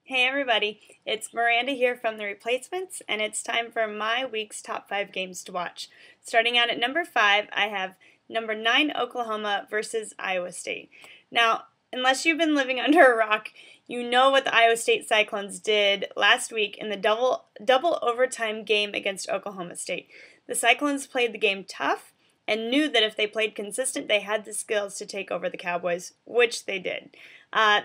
Hey everybody, it's Miranda here from the Replacements, and it's time for my week's top 5 games to watch. Starting out at number 5, I have number 9 Oklahoma versus Iowa State. Now, unless you've been living under a rock, you know what the Iowa State Cyclones did last week in the double overtime game against Oklahoma State. The Cyclones played the game tough and knew that if they played consistent, they had the skills to take over the Cowboys, which they did.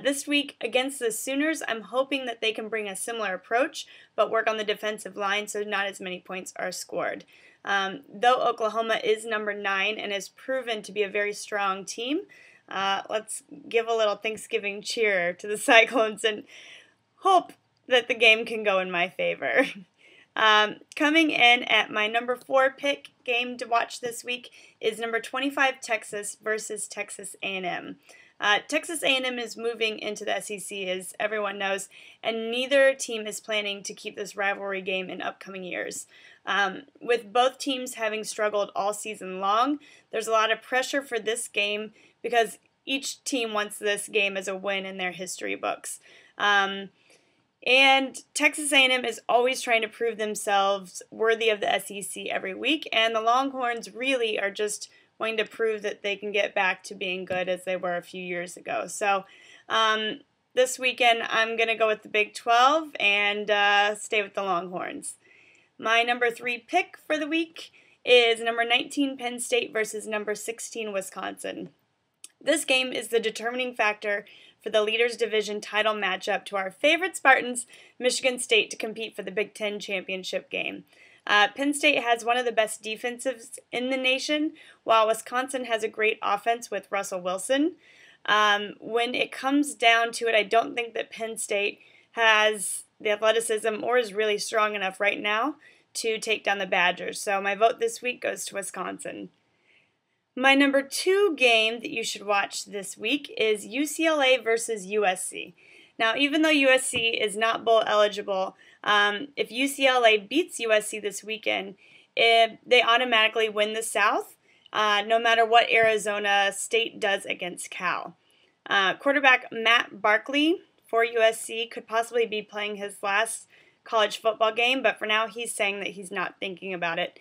This week against the Sooners, I'm hoping that they can bring a similar approach, but work on the defensive line so not as many points are scored. Though Oklahoma is number 9 and has proven to be a very strong team, let's give a little Thanksgiving cheer to the Cyclones and hope that the game can go in my favor. Coming in at my number 4 pick game to watch this week is number 25 Texas versus Texas A&M. Texas A&M is moving into the SEC, as everyone knows, and neither team is planning to keep this rivalry game in upcoming years. With both teams having struggled all season long, there's a lot of pressure for this game because each team wants this game as a win in their history books. And Texas A&M is always trying to prove themselves worthy of the SEC every week, and the Longhorns really are just wanting to prove that they can get back to being good as they were a few years ago. So this weekend I'm going to go with the Big 12 and stay with the Longhorns. My number 3 pick for the week is number 19 Penn State versus number 16 Wisconsin. This game is the determining factor for the Leaders Division title matchup to our favorite Spartans, Michigan State, to compete for the Big Ten championship game. Penn State has one of the best defenses in the nation, while Wisconsin has a great offense with Russell Wilson. When it comes down to it, I don't think that Penn State has the athleticism or is really strong enough right now to take down the Badgers. So my vote this week goes to Wisconsin. My number 2 game that you should watch this week is UCLA versus USC. Now, even though USC is not bowl eligible, if UCLA beats USC this weekend, they automatically win the South, no matter what Arizona State does against Cal. Quarterback Matt Barkley for USC could possibly be playing his last college football game, but for now he's saying that he's not thinking about it.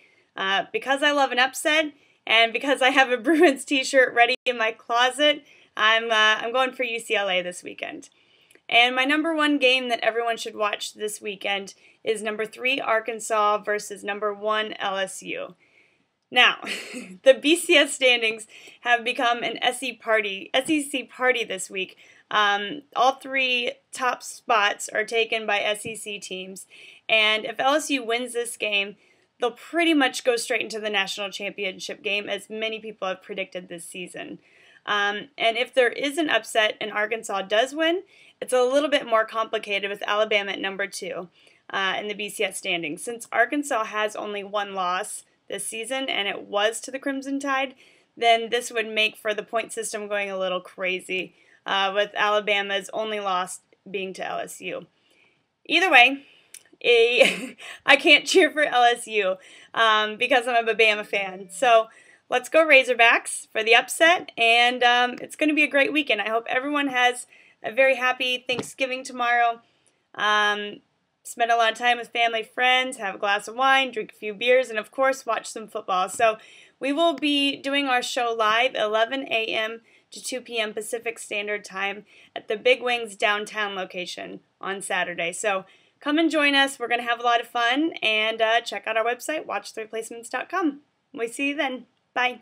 Because I love an upset, and because I have a Bruins t-shirt ready in my closet, I'm going for UCLA this weekend. And my number 1 game that everyone should watch this weekend is number 3 Arkansas versus number 1 LSU. Now, the BCS standings have become an SEC party this week. All 3 top spots are taken by SEC teams, and if LSU wins this game, they'll pretty much go straight into the national championship game, as many people have predicted this season. And if there is an upset and Arkansas does win, it's a little bit more complicated with Alabama at number 2 in the BCS standings. Since Arkansas has only 1 loss this season, and it was to the Crimson Tide, then this would make for the point system going a little crazy, with Alabama's only loss being to LSU. Either way, I can't cheer for LSU because I'm a Bama fan. So let's go Razorbacks for the upset, and it's going to be a great weekend. I hope everyone has a very happy Thanksgiving tomorrow. Spend a lot of time with family, friends, have a glass of wine, drink a few beers, and of course watch some football. So we will be doing our show live 11 a.m. to 2 p.m. Pacific Standard Time at the Big Wings downtown location on Saturday. So come and join us. We're going to have a lot of fun, and check out our website, watchthereplacements.com. We see you then. Bye.